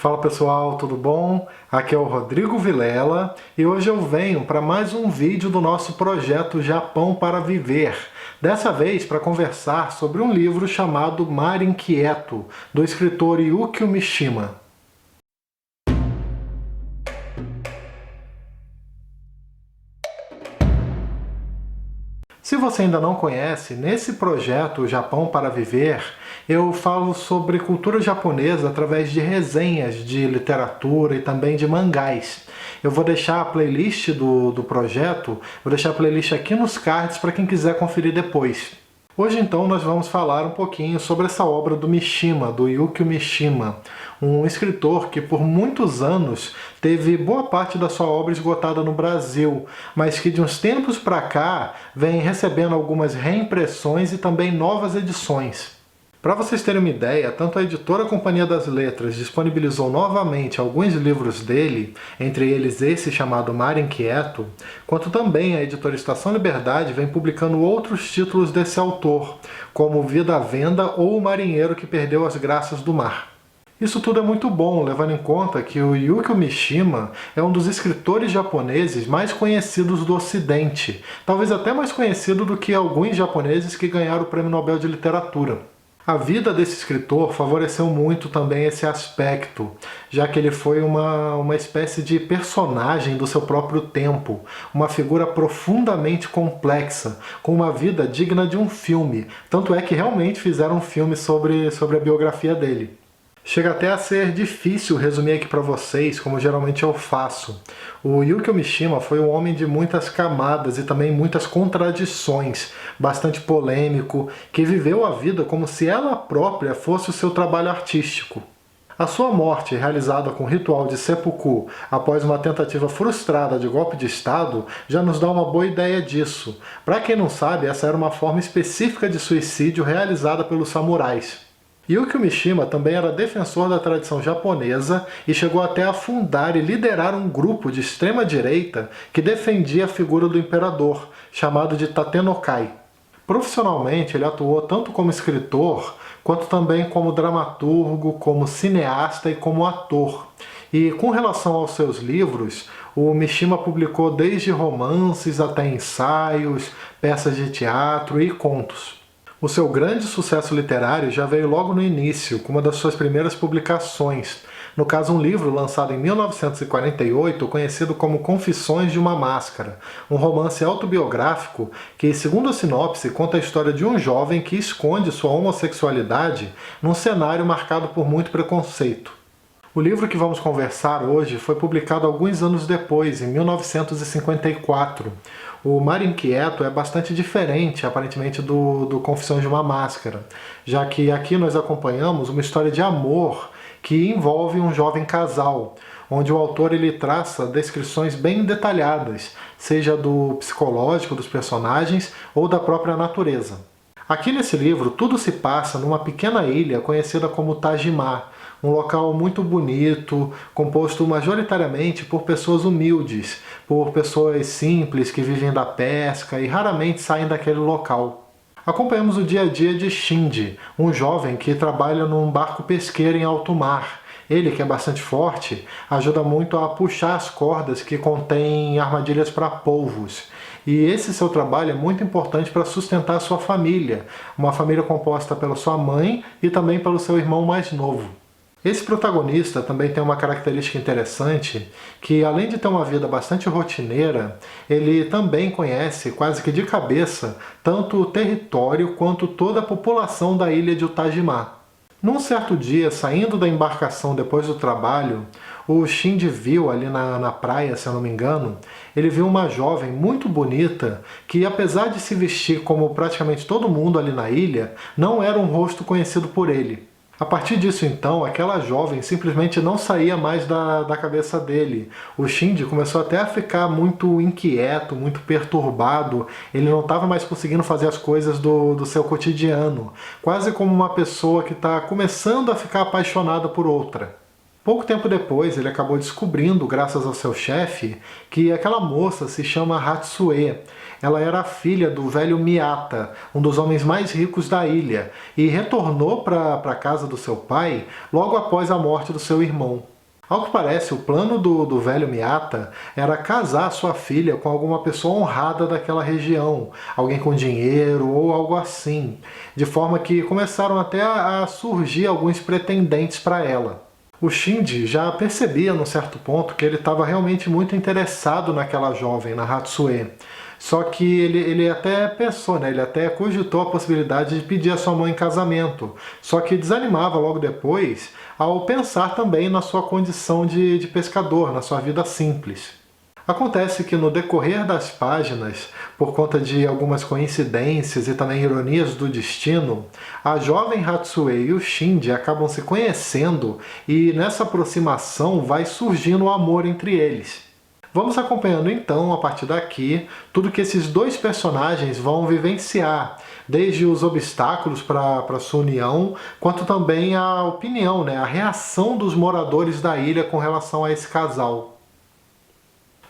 Fala pessoal, tudo bom? Aqui é o Rodrigo Vilela e hoje eu venho para mais um vídeo do nosso projeto Japão para Viver. Dessa vez para conversar sobre um livro chamado Mar Inquieto, do escritor Yukio Mishima. Se você ainda não conhece, nesse projeto Japão para Viver, eu falo sobre cultura japonesa através de resenhas de literatura e também de mangás. Eu vou deixar a playlist do projeto, vou deixar a playlist aqui nos cards para quem quiser conferir depois. Hoje então nós vamos falar um pouquinho sobre essa obra do Mishima, do Yukio Mishima, um escritor que por muitos anos teve boa parte da sua obra esgotada no Brasil, mas que de uns tempos para cá vem recebendo algumas reimpressões e também novas edições. Para vocês terem uma ideia, tanto a editora Companhia das Letras disponibilizou novamente alguns livros dele, entre eles esse chamado Mar Inquieto, quanto também a editora Estação Liberdade vem publicando outros títulos desse autor, como Vida à Venda ou O Marinheiro que Perdeu as Graças do Mar. Isso tudo é muito bom, levando em conta que o Yukio Mishima é um dos escritores japoneses mais conhecidos do Ocidente, talvez até mais conhecido do que alguns japoneses que ganharam o Prêmio Nobel de Literatura. A vida desse escritor favoreceu muito também esse aspecto, já que ele foi uma espécie de personagem do seu próprio tempo, uma figura profundamente complexa, com uma vida digna de um filme, tanto é que realmente fizeram um filme sobre a biografia dele. Chega até a ser difícil resumir aqui para vocês, como geralmente eu faço. O Yukio Mishima foi um homem de muitas camadas e também muitas contradições, bastante polêmico, que viveu a vida como se ela própria fosse o seu trabalho artístico. A sua morte, realizada com ritual de seppuku após uma tentativa frustrada de golpe de Estado, já nos dá uma boa ideia disso. Para quem não sabe, essa era uma forma específica de suicídio realizada pelos samurais. Yukio Mishima também era defensor da tradição japonesa e chegou até a fundar e liderar um grupo de extrema-direita que defendia a figura do imperador, chamado de Tatenokai. Profissionalmente, ele atuou tanto como escritor, quanto também como dramaturgo, como cineasta e como ator. E com relação aos seus livros, o Mishima publicou desde romances até ensaios, peças de teatro e contos. O seu grande sucesso literário já veio logo no início, com uma das suas primeiras publicações, no caso um livro lançado em 1948, conhecido como Confissões de uma Máscara, um romance autobiográfico que, segundo a sinopse, conta a história de um jovem que esconde sua homossexualidade num cenário marcado por muito preconceito. O livro que vamos conversar hoje foi publicado alguns anos depois, em 1954. O Mar Inquieto é bastante diferente, aparentemente, do Confissões de uma Máscara, já que aqui nós acompanhamos uma história de amor que envolve um jovem casal, onde o autor ele traça descrições bem detalhadas, seja do psicológico dos personagens ou da própria natureza. Aqui nesse livro, tudo se passa numa pequena ilha conhecida como Tajima, um local muito bonito, composto majoritariamente por pessoas humildes, por pessoas simples que vivem da pesca e raramente saem daquele local. Acompanhamos o dia a dia de Shinji, um jovem que trabalha num barco pesqueiro em alto mar. Ele, que é bastante forte, ajuda muito a puxar as cordas que contêm armadilhas para polvos. E esse seu trabalho é muito importante para sustentar a sua família, uma família composta pela sua mãe e também pelo seu irmão mais novo. Esse protagonista também tem uma característica interessante, que além de ter uma vida bastante rotineira, ele também conhece, quase que de cabeça, tanto o território quanto toda a população da ilha de Utajima. Num certo dia, saindo da embarcação depois do trabalho, o Shinji viu ali na praia, se eu não me engano, ele viu uma jovem muito bonita que, apesar de se vestir como praticamente todo mundo ali na ilha, não era um rosto conhecido por ele. A partir disso então, aquela jovem simplesmente não saía mais da cabeça dele. O Shinji começou até a ficar muito inquieto, muito perturbado, ele não estava mais conseguindo fazer as coisas do seu cotidiano, quase como uma pessoa que está começando a ficar apaixonada por outra. Pouco tempo depois, ele acabou descobrindo, graças ao seu chefe, que aquela moça se chama Hatsue. Ela era a filha do velho Miyata, um dos homens mais ricos da ilha, e retornou para a casa do seu pai logo após a morte do seu irmão. Ao que parece, o plano do velho Miyata era casar sua filha com alguma pessoa honrada daquela região, alguém com dinheiro ou algo assim, de forma que começaram até a surgir alguns pretendentes para ela. O Shinji já percebia, num certo ponto, que ele estava realmente muito interessado naquela jovem, na Hatsue. Só que ele até pensou, né? Ele até cogitou a possibilidade de pedir a sua mãe em casamento. Só que desanimava logo depois ao pensar também na sua condição de pescador, na sua vida simples. Acontece que no decorrer das páginas, por conta de algumas coincidências e também ironias do destino, a jovem Hatsue e o Shinji acabam se conhecendo e nessa aproximação vai surgindo o amor entre eles. Vamos acompanhando então, a partir daqui, tudo que esses dois personagens vão vivenciar, desde os obstáculos para sua união, quanto também a opinião, né, a reação dos moradores da ilha com relação a esse casal.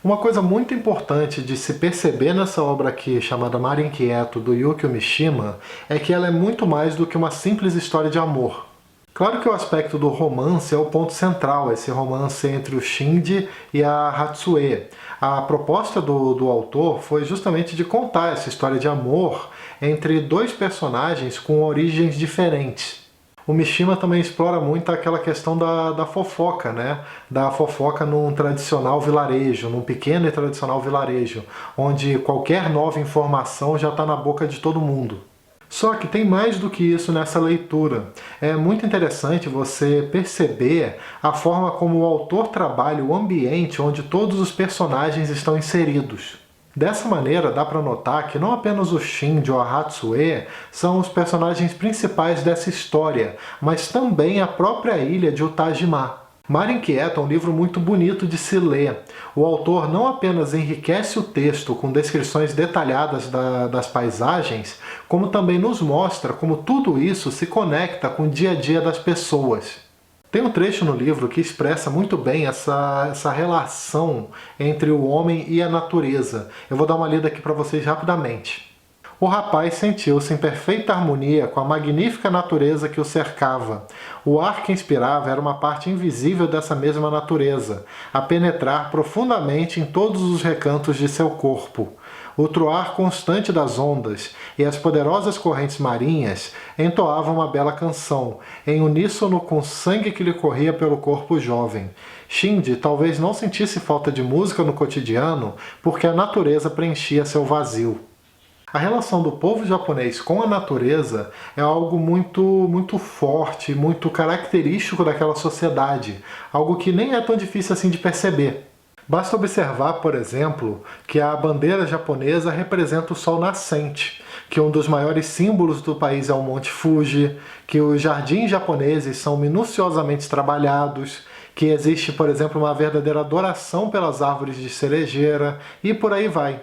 Uma coisa muito importante de se perceber nessa obra aqui, chamada Mar Inquieto, do Yukio Mishima, é que ela é muito mais do que uma simples história de amor. Claro que o aspecto do romance é o ponto central, esse romance entre o Shinji e a Hatsue. A proposta do autor foi justamente de contar essa história de amor entre dois personagens com origens diferentes. O Mishima também explora muito aquela questão da fofoca, né? Da fofoca num tradicional vilarejo, num pequeno e tradicional vilarejo, onde qualquer nova informação já está na boca de todo mundo. Só que tem mais do que isso nessa leitura. É muito interessante você perceber a forma como o autor trabalha o ambiente onde todos os personagens estão inseridos. Dessa maneira, dá para notar que não apenas o Shinji ou a Hatsue são os personagens principais dessa história, mas também a própria ilha de Utajima. Mar Inquieto é um livro muito bonito de se ler. O autor não apenas enriquece o texto com descrições detalhadas das paisagens, como também nos mostra como tudo isso se conecta com o dia a dia das pessoas. Tem um trecho no livro que expressa muito bem essa relação entre o homem e a natureza. Eu vou dar uma lida aqui para vocês rapidamente. O rapaz sentiu-se em perfeita harmonia com a magnífica natureza que o cercava. O ar que inspirava era uma parte invisível dessa mesma natureza, a penetrar profundamente em todos os recantos de seu corpo. O troar constante das ondas e as poderosas correntes marinhas entoavam uma bela canção, em uníssono com o sangue que lhe corria pelo corpo jovem. Shinji talvez não sentisse falta de música no cotidiano, porque a natureza preenchia seu vazio. A relação do povo japonês com a natureza é algo muito forte, muito característico daquela sociedade, algo que nem é tão difícil assim de perceber. Basta observar, por exemplo, que a bandeira japonesa representa o sol nascente, que um dos maiores símbolos do país é o Monte Fuji, que os jardins japoneses são minuciosamente trabalhados, que existe, por exemplo, uma verdadeira adoração pelas árvores de cerejeira, e por aí vai.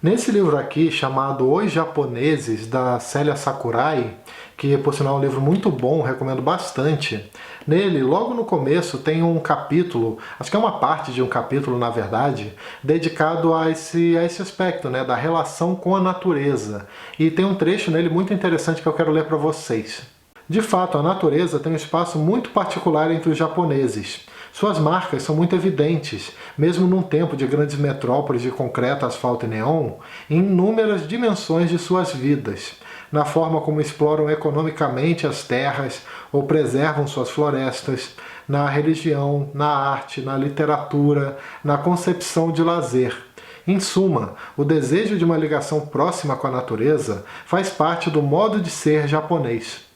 Nesse livro aqui, chamado Os Japoneses, da Célia Sakurai, que por sinal é um livro muito bom, recomendo bastante, nele, logo no começo, tem um capítulo, acho que é uma parte de um capítulo, na verdade, dedicado a esse aspecto, né, da relação com a natureza. E tem um trecho nele muito interessante que eu quero ler para vocês. De fato, a natureza tem um espaço muito particular entre os japoneses. Suas marcas são muito evidentes, mesmo num tempo de grandes metrópoles de concreto, asfalto e neon, em inúmeras dimensões de suas vidas, na forma como exploram economicamente as terras ou preservam suas florestas, na religião, na arte, na literatura, na concepção de lazer. Em suma, o desejo de uma ligação próxima com a natureza faz parte do modo de ser japonês.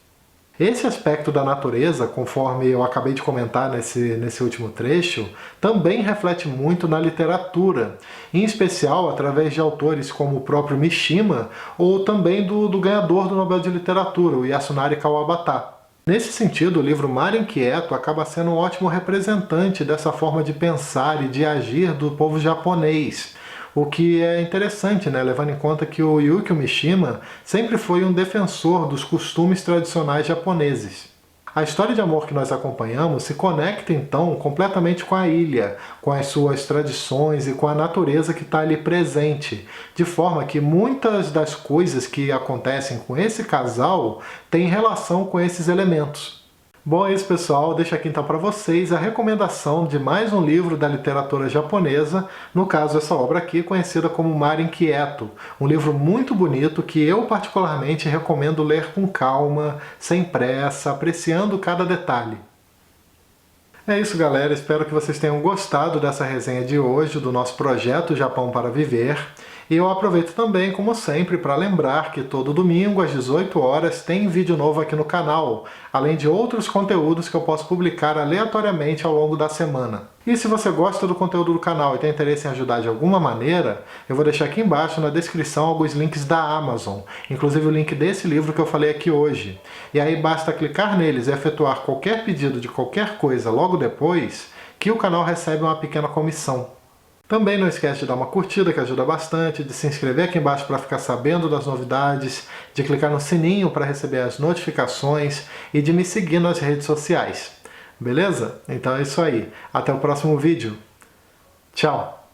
Esse aspecto da natureza, conforme eu acabei de comentar nesse último trecho, também reflete muito na literatura, em especial através de autores como o próprio Mishima ou também do ganhador do Nobel de Literatura, o Yasunari Kawabata. Nesse sentido, o livro Mar Inquieto acaba sendo um ótimo representante dessa forma de pensar e de agir do povo japonês, o que é interessante, né? Levando em conta que o Yukio Mishima sempre foi um defensor dos costumes tradicionais japoneses. A história de amor que nós acompanhamos se conecta então completamente com a ilha, com as suas tradições e com a natureza que está ali presente, de forma que muitas das coisas que acontecem com esse casal têm relação com esses elementos. Bom, é isso, pessoal. Deixo aqui então para vocês a recomendação de mais um livro da literatura japonesa, no caso essa obra aqui, conhecida como Mar Inquieto. Um livro muito bonito que eu particularmente recomendo ler com calma, sem pressa, apreciando cada detalhe. É isso, galera. Espero que vocês tenham gostado dessa resenha de hoje do nosso projeto Japão para Viver. E eu aproveito também, como sempre, para lembrar que todo domingo às 18 horas tem vídeo novo aqui no canal, além de outros conteúdos que eu posso publicar aleatoriamente ao longo da semana. E se você gosta do conteúdo do canal e tem interesse em ajudar de alguma maneira, eu vou deixar aqui embaixo na descrição alguns links da Amazon, inclusive o link desse livro que eu falei aqui hoje. E aí basta clicar neles e efetuar qualquer pedido de qualquer coisa logo depois, que o canal recebe uma pequena comissão. Também não esquece de dar uma curtida, que ajuda bastante, de se inscrever aqui embaixo para ficar sabendo das novidades, de clicar no sininho para receber as notificações e de me seguir nas redes sociais. Beleza? Então é isso aí. Até o próximo vídeo. Tchau!